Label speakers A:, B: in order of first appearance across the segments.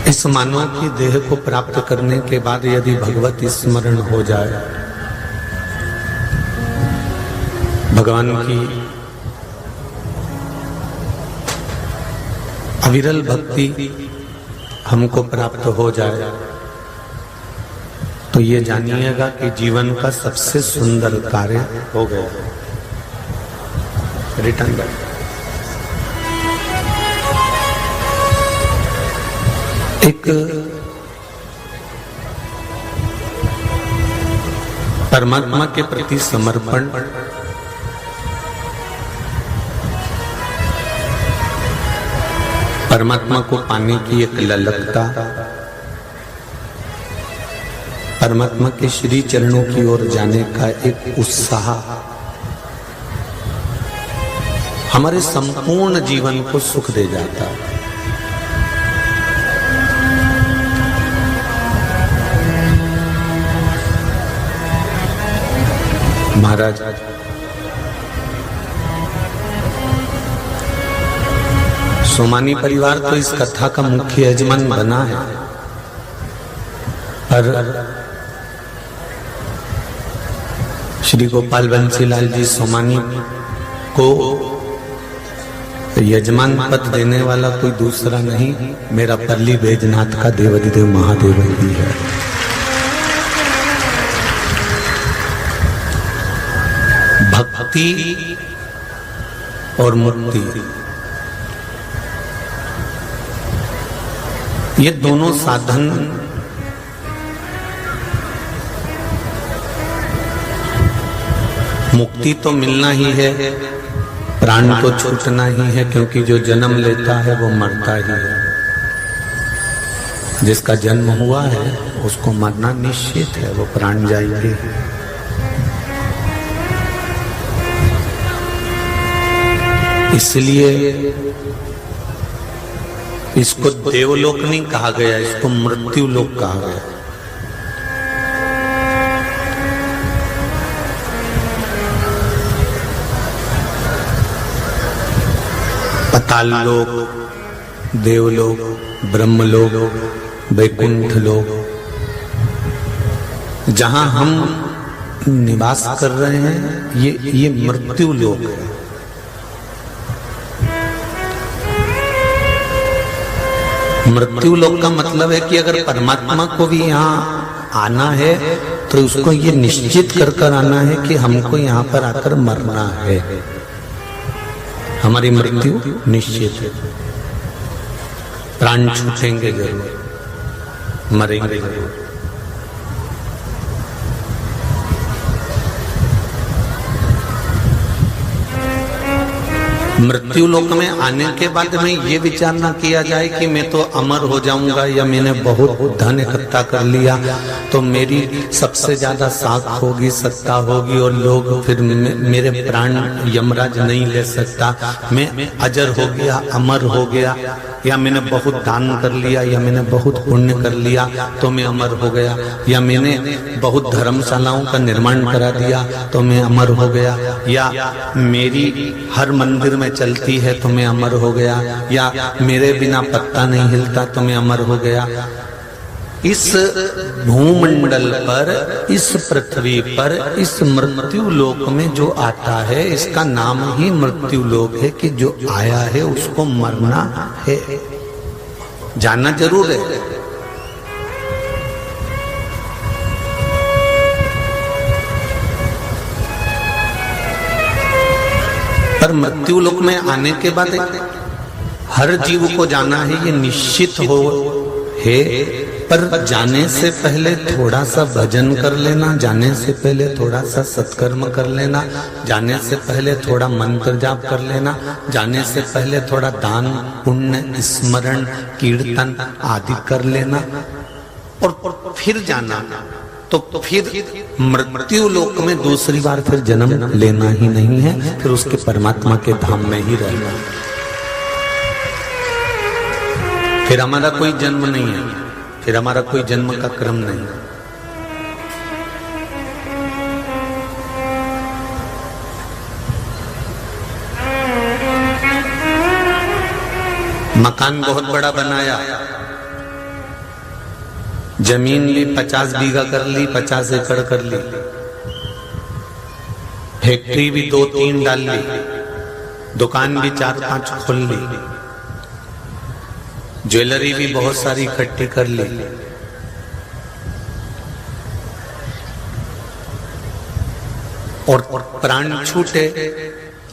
A: इस मानव की देह को प्राप्त करने के बाद यदि भगवत स्मरण हो जाए, भगवान की अविरल भक्ति हमको प्राप्त हो जाए, तो ये जानिएगा कि जीवन का सबसे सुंदर कार्य हो गया। Return back. एक परमात्मा के प्रति समर्पण, परमात्मा को पाने की एक ललकता, परमात्मा के श्री चरणों की ओर जाने का एक उत्साह हमारे संपूर्ण जीवन को सुख दे जाता है। महाराज सोमानी परिवार तो इस कथा का मुख्य यजमान बना है, पर श्री गोपाल बंसीलाल जी सोमानी को यजमान पद देने वाला कोई दूसरा नहीं, मेरा पल्ली बैजनाथ का देवाधिदेव महादेव ही है। भक्ति और मुक्ति, ये दोनों साधन मुक्ति तो मिलना ही है, प्राण तो छूटना ही है, क्योंकि जो जन्म लेता है वो मरता ही है। जिसका जन्म हुआ है उसको मरना निश्चित है, वो प्राण जाएंगे। इसलिए इसको देवलोक नहीं कहा गया, इसको मृत्यु लोक कहा गया। पाताल लोक, देवलोक, ब्रह्मलोक, वैकुंठ लोक, जहां हम निवास कर रहे हैं, ये मृत्यु लोक है। मृत्यु लोक का मतलब है कि अगर परमात्मा को भी यहाँ आना है तो उसको ये निश्चित कर आना है कि हमको यहाँ पर आकर मरना है, हमारी मृत्यु निश्चित है। प्राण छूटेंगे जरूर, मरेंगे जरूर। मृत्यु लोक में आने के बाद में ये विचार ना किया जाए कि मैं तो अमर हो जाऊंगा या मैंने बहुत धन इकट्ठा कर लिया तो मेरी सबसे ज्यादा साख होगी, सत्ता होगी और लोग फिर मेरे प्राण यमराज नहीं ले सकता, मैं अजर हो गया, अमर हो गया, या मैंने बहुत दान कर लिया या मैंने बहुत पुण्य कर लिया तो मैं अमर हो गया, या मैंने बहुत धर्मशालाओं का निर्माण करा दिया तो मैं अमर हो गया, या मेरी हर मंदिर में चलती है तो मैं अमर हो गया, या मेरे बिना पत्ता नहीं हिलता तो मैं अमर हो गया। इस भूमंडल पर, इस पृथ्वी पर, इस मृत्यु लोक में जो आता है, इसका नाम ही मृत्यु लोक है कि जो आया है उसको मरना है, जाना जरूर है। पर मृत्यु लोक में आने के बाद हर जीव को जाना है, ये निश्चित हो है। पर जाने से पहले थोड़ा सा भजन कर लेना, जाने से पहले थोड़ा सा सत्कर्म कर लेना, जाने से पहले थोड़ा मंत्र जाप कर लेना, जाने से पहले थोड़ा दान पुण्य स्मरण कीर्तन आदि कर लेना और फिर जाना, तो फिर मृत्यु लोक में दूसरी बार फिर जन्म लेना ही नहीं है, फिर उसके परमात्मा के धाम में ही रहना। फिर हमारा कोई जन्म नहीं है, फिर हमारा कोई जन्म का क्रम नहीं। मकान बहुत बड़ा बनाया, जमीन भी 50 बीघा कर ली, 50 एकड़ कर ली, फैक्ट्री भी 2-3 डाल ली, दुकान भी 4-5 खोल ली, ज्वेलरी भी बहुत सारी इकट्ठी कर ली, और प्राण छूटे,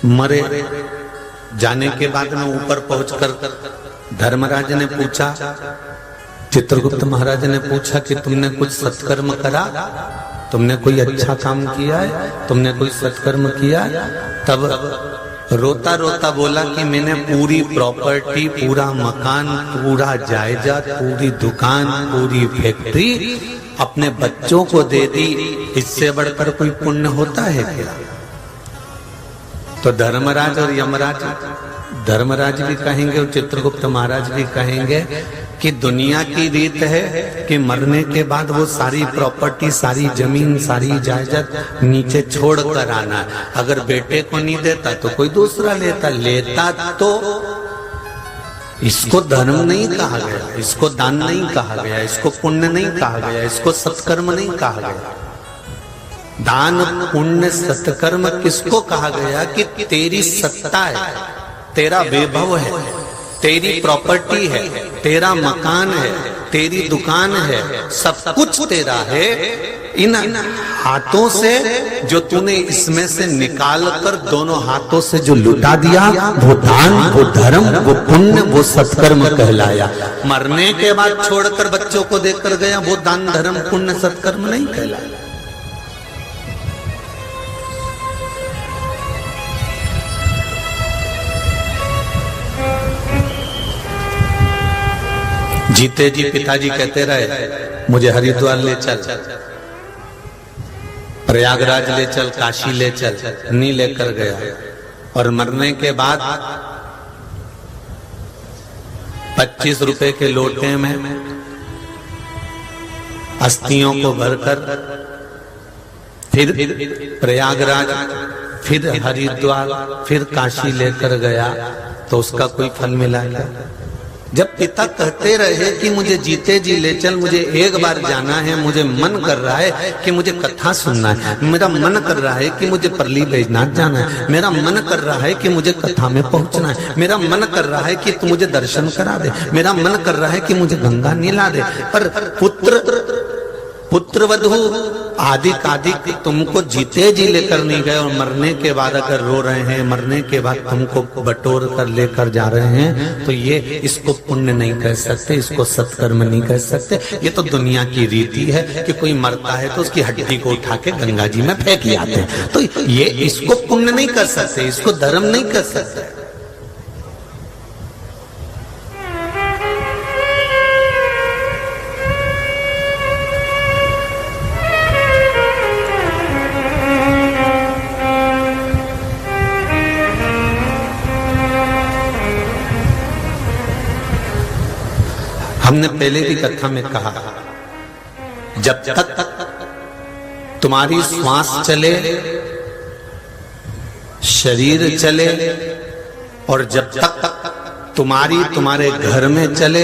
A: मरे। जाने के बाद में ऊपर पहुंचकर धर्मराज ने पूछा, चित्रगुप्त महाराज ने पूछा कि तुमने कुछ सत्कर्म करा, तुमने कोई अच्छा काम किया है, तुमने कोई सत्कर्म किया? तब रोता रोता बोला कि मैंने पूरी प्रॉपर्टी, पूरा मकान, पूरा जायदाद, पूरी दुकान, पूरी फैक्ट्री अपने बच्चों को दे दी। इससे बढ़कर कोई पुण्य होता है क्या? तो धर्मराज और यमराज, धर्मराज भी कहेंगे और चित्रगुप्त महाराज भी कहेंगे कि दुनिया की रीत है कि मरने के बाद वो सारी प्रॉपर्टी, सारी जमीन, सारी जायदाद नीचे छोड़ कर आना। अगर बेटे को नहीं देता तो कोई दूसरा लेता तो इसको धर्म नहीं कहा गया, इसको दान नहीं कहा गया, इसको पुण्य नहीं कहा गया, इसको सत्कर्म नहीं कहा गया। दान पुण्य सत्कर्म किसको कहा गया? कि तेरी सत्ता है, तेरा वैभव है, तेरी प्रॉपर्टी है, तेरा मकान है, तेरी दुकान है, सब कुछ तेरा है। इन हाथों से जो तूने इसमें से निकाल कर दोनों हाथों से जो लुटा दिया, वो दान, वो धर्म, वो पुण्य, वो सत्कर्म कहलाया। मरने के बाद छोड़कर बच्चों को देकर गया, वो दान धर्म पुण्य सत्कर्म नहीं कहलाया। जीते जी पिताजी कहते रहे, मुझे हरिद्वार ले चल, प्रयागराज ले चल, काशी ले चल, नहीं लेकर गया। और मरने के बाद 25 रुपए के लोटे में अस्थियों को भरकर फिर प्रयागराज, फिर हरिद्वार, फिर काशी लेकर गया, तो उसका कोई फल मिला क्या? जब पिता कहते रहे कि मुझे जीते जी ले चल, मुझे एक बार जाना है, मुझे मन कर रहा है कि मुझे कथा सुनना है, मेरा मन कर रहा है कि मुझे परली बैजनाथ जाना है, मेरा मन कर रहा है कि मुझे कथा में पहुंचना है, मेरा मन कर रहा है कि तू मुझे दर्शन करा दे, मेरा मन कर रहा है कि मुझे गंगा नीला दे। पर पुत्रवधू आदि कादिक तुमको जीते जी लेकर नहीं गए, और मरने के बाद अगर रो रहे हैं, मरने के बाद तुमको बटोर कर लेकर जा रहे हैं, तो ये इसको पुण्य नहीं कह सकते, इसको सत्कर्म नहीं कह सकते। ये तो दुनिया की रीति है कि कोई मरता है तो उसकी हड्डी को उठा के गंगा जी में फेंक आते हैं, तो ये इसको पुण्य नहीं कर सकते, इसको धर्म नहीं कर सकते। हमने पहले भी कथा में कहा, जब तक तुम्हारी श्वास चले, शरीर चले, और जब तक तुम्हारे घर में चले,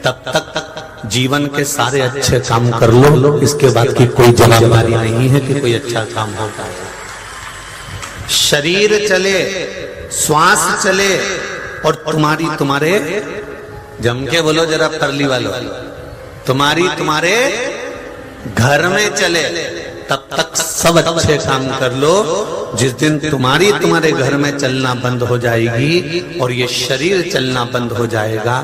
A: तब तक जीवन के सारे अच्छे काम कर लो। इसके बाद की कोई जिम्मेदारी नहीं है कि कोई अच्छा काम होता है। शरीर चले, श्वास चले, और तुम्हारे जम के बोलो जरा परली वालों, तुम्हारे घर में चले, तब तक सब अच्छे काम कर लो। जिस दिन तुम्हारे घर में चलना बंद हो जाएगी और ये शरीर चलना बंद हो जाएगा,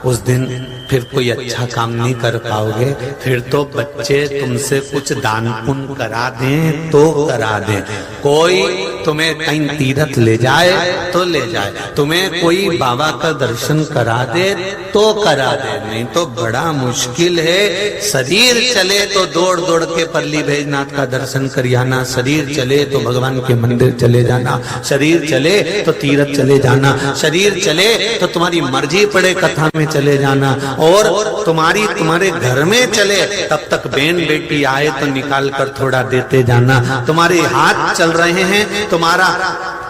A: उस दिन फिर कोई अच्छा काम नहीं कर पाओगे। फिर तो बच्चे तुमसे कुछ दान पुण्य करा दें तो करा दें, कोई तुम्हें कहीं तीर्थ ले जाए तो ले जाए, तुम्हें कोई बाबा का दर्शन करा दे तो करा दे, नहीं तो बड़ा मुश्किल है। शरीर चले तो दौड़ दौड़ के परली बैजनाथ का दर्शन कर आना, शरीर चले तो भगवान के मंदिर चले जाना, शरीर चले तो तीर्थ चले जाना, शरीर चले तो तुम्हारी मर्जी पड़े कथा में चले जाना, और तुम्हारे घर में चले तब तक बहन बेटी आए तो निकाल कर थोड़ा देते जाना। तुम्हारे हाथ चल रहे हैं, तुम्हारा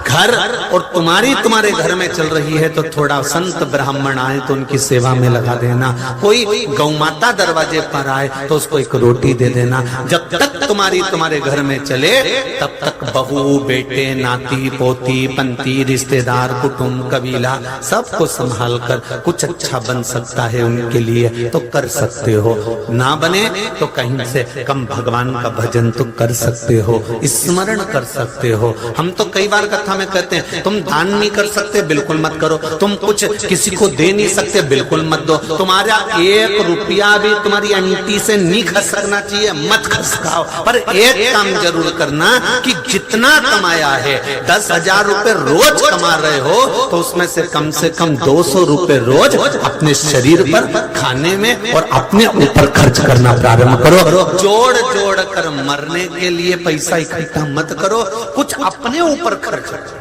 A: घर और तुम्हारे घर में चल रही है तो थोड़ा संत ब्राह्मण आए तो उनकी सेवा में लगा देना। कोई गौमाता दरवाजे पर आए तो उसको एक रोटी दे देना। जब तक तुम्हारे घर में चले तब तक बहू बेटे नाती पोती पंती रिश्तेदार कुटुंब कबीला सबको संभाल कर कुछ अच्छा बन सकता है उनके लिए तो कर सकते हो, ना बने तो कहीं से कम भगवान का भजन तो कर सकते हो, स्मरण कर सकते हो। हम तो कई बार कथा में कहते हैं तुम दान नहीं कर सकते बिल्कुल मत करो, तुम कुछ किसी को दे नहीं सकते बिल्कुल मत दो, तुम्हारा 1 रुपया भी तुम्हारी अंटी से नहीं खसकना चाहिए मत खसकाओ, पर एक काम जरूर करना कि जितना कमाया है 10,000 रुपए रोज कमा रहे हो तो उसमें से कम 200 रुपए रोज अपने शरीर पर खाने में और अपने ऊपर खर्च करना प्रारंभ करो। जोड़ जोड़ कर मरने के लिए पैसा इकट्ठा मत करो, कुछ अपने ऊपर खर्च करो।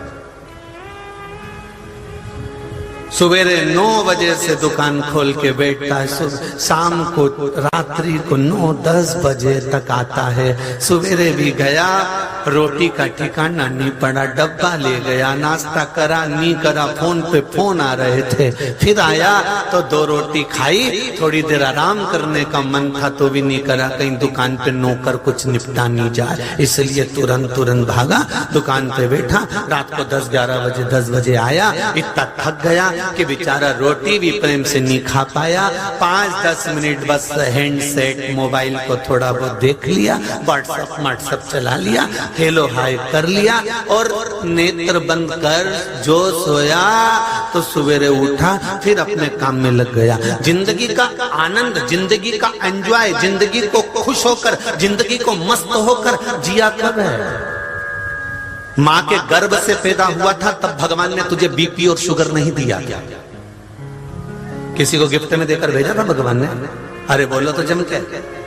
A: सवेरे 9 बजे से दुकान खोल के बैठता है, शाम को रात्रि को 9-10 बजे तक आता है। सवेरे भी गया, रोटी का ठिकाना नहीं पड़ा, डब्बा ले गया, नाश्ता करा नहीं करा, फोन पे फोन आ रहे थे, फिर आया तो 2 रोटी खाई, थोड़ी देर आराम करने का मन था तो भी नहीं करा, कहीं दुकान पे नौकर कुछ निपटा नहीं जाए, इसलिए तुरंत भागा, दुकान पे बैठा। रात को 10 बजे आया, इतना थक गया कि बेचारा रोटी भी प्रेम से नहीं खा पाया। 5-10 मिनट बस हैंडसेट मोबाइल को थोड़ा बहुत देख लिया, व्हाट्सएप चला लिया, हेलो हाय कर लिया और नेत्र बंद कर जो सोया तो सवेरे उठा, फिर अपने काम में लग गया। जिंदगी का आनंद, जिंदगी का एंजॉय, जिंदगी को खुश होकर, जिंदगी को मस्त होकर जिया कर है। मां के गर्भ से पैदा हुआ था तब भगवान ने तुझे बीपी और शुगर नहीं दिया क्या? किसी को गिफ्ट में देकर भेजा था भगवान ने? अरे बोलो तो जम के।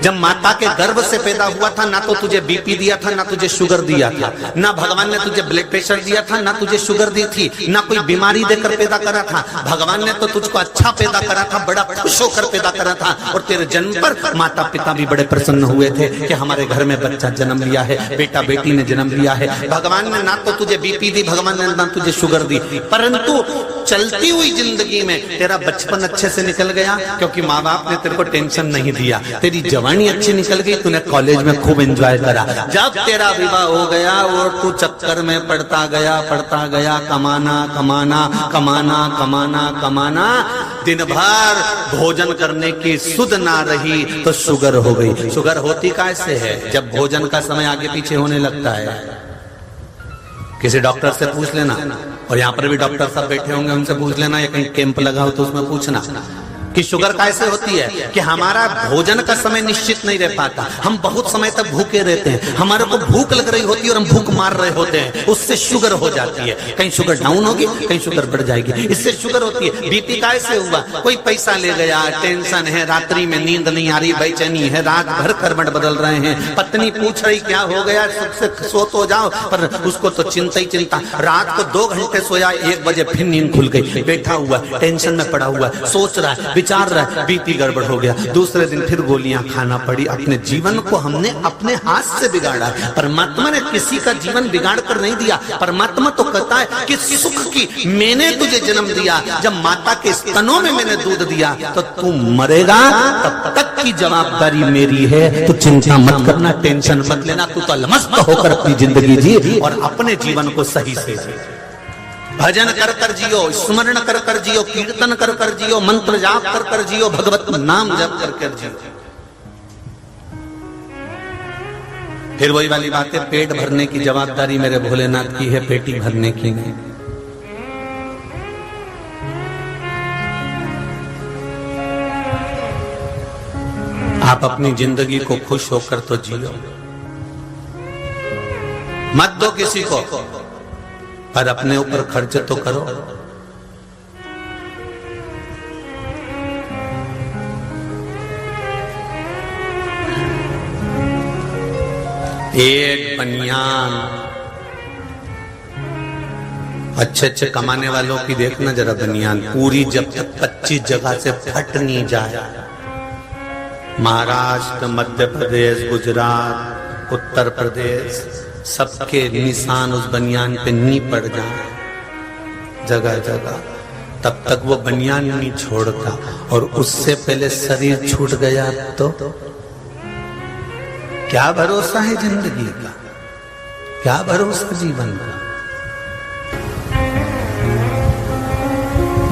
A: जब माता के गर्भ से पैदा हुआ था ना तो तुझे बीपी दिया था ना तुझे शुगर दिया था, ना भगवान ने तुझे ब्लड प्रेशर दिया था ना तुझे शुगर दी थी, ना कोई बीमारी देकर पैदा करा था। भगवान ने तो तुझको अच्छा पैदा करा था, बड़ा खुश होकर पैदा करा था और तेरे जन्म पर माता पिता भी बड़े प्रसन्न हुए थे कि हमारे घर में बच्चा जन्म लिया है, बेटा बेटी ने जन्म लिया है। भगवान ने ना तो तुझे बीपी दी, भगवान ने ना तुझे शुगर दी, परंतु चलती हुई जिंदगी में तेरा बचपन अच्छे से निकल गया क्योंकि माँ बाप ने तेरे को टेंशन नहीं दिया, तेरी जवानी अच्छी निकल गई, तूने कॉलेज में खूब एंजॉय करा। जब तेरा विवाह हो गया और तू चक्कर में पड़ता गया, कमाना, दिन भर भोजन करने की सुध ना रही तो शुगर हो गई। शुगर होती कैसे है? जब भोजन का समय आगे पीछे होने लगता है। किसी डॉक्टर से पूछ लेना, और यहाँ पर भी डॉक्टर साहब बैठे होंगे, उनसे पूछ लेना, या कहीं कैंप लगा हो तो उसमें पूछना कि शुगर कैसे होती है कि हमारा भोजन का समय निश्चित नहीं रह पाता, हम बहुत समय तक भूखे रहते हैं, हमारे को भूख लग रही होती है और हम भूख मार रहे होते हैं, उससे शुगर हो जाती है। कहीं शुगर डाउन होगी, कहीं शुगर बढ़ जाएगी, इससे शुगर होती है। बीपी कैसे हुआ? कोई पैसा ले गया, टेंशन है, रात्रि में नींद नहीं आ रही, बेचैनी है, रात भर करवट बदल रहे हैं, पत्नी पूछ रही क्या हो गया, सबसे सो तो जाओ, पर उसको तो चिंता ही चिंता। रात को 2 घंटे सोया, 1 बजे फिर नींद खुल गई, बैठा हुआ टेंशन में पड़ा हुआ, सोच रहा है, विचार रहा है, बीपी गड़बड़ हो गया, दूसरे दिन फिर गोलियां खाना पड़ी। अपने जीवन को हमने अपने हाथ से बिगाड़ा। परमात्मा ने किसी का जीवन बिगाड़ कर नहीं दिया। परमात्मा तो कहता है कि सुख की मैंने तुझे जन्म दिया, जब माता के स्तनों में मैंने दूध दिया तो तू मरेगा, तब तक की जवाबदारी मेरी है, तो चिंता मत करना, टेंशन मत लेना, तू तो अलमस्त होकर अपनी जिंदगी जी और अपने जीवन को सही से जी। भजन कर कर जियो, स्मरण कर कर जियो, कीर्तन कर कर जियो, मंत्र जाप कर कर जियो, भगवत नाम जप कर कर जियो। फिर वही वाली बात है, पेट भरने की जवाबदारी मेरे भोलेनाथ की है, पेटी भरने की नहीं। आप अपनी जिंदगी को खुश होकर तो जियो, मत दो किसी को, पर अपने ऊपर खर्च तो करो। एक बनियान, अच्छे कमाने वालों की देखना जरा बनियान, पूरी जब तक 25 जगह से फट नहीं जाए, महाराष्ट्र, मध्य प्रदेश, गुजरात, उत्तर प्रदेश, सबके निशान उस बनियान पे नी पड़ जाए जगह जगह, तब तक वो बनियान नहीं छोड़ता। और उससे पहले शरीर छूट गया तो क्या भरोसा है जिंदगी का, क्या भरोसा जीवन का।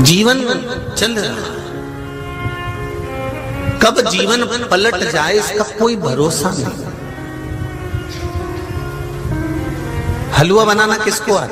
A: जीवन चल रहा, कब जीवन पलट जाए इसका कोई भरोसा नहीं। हलवा बनाना किसको आता है?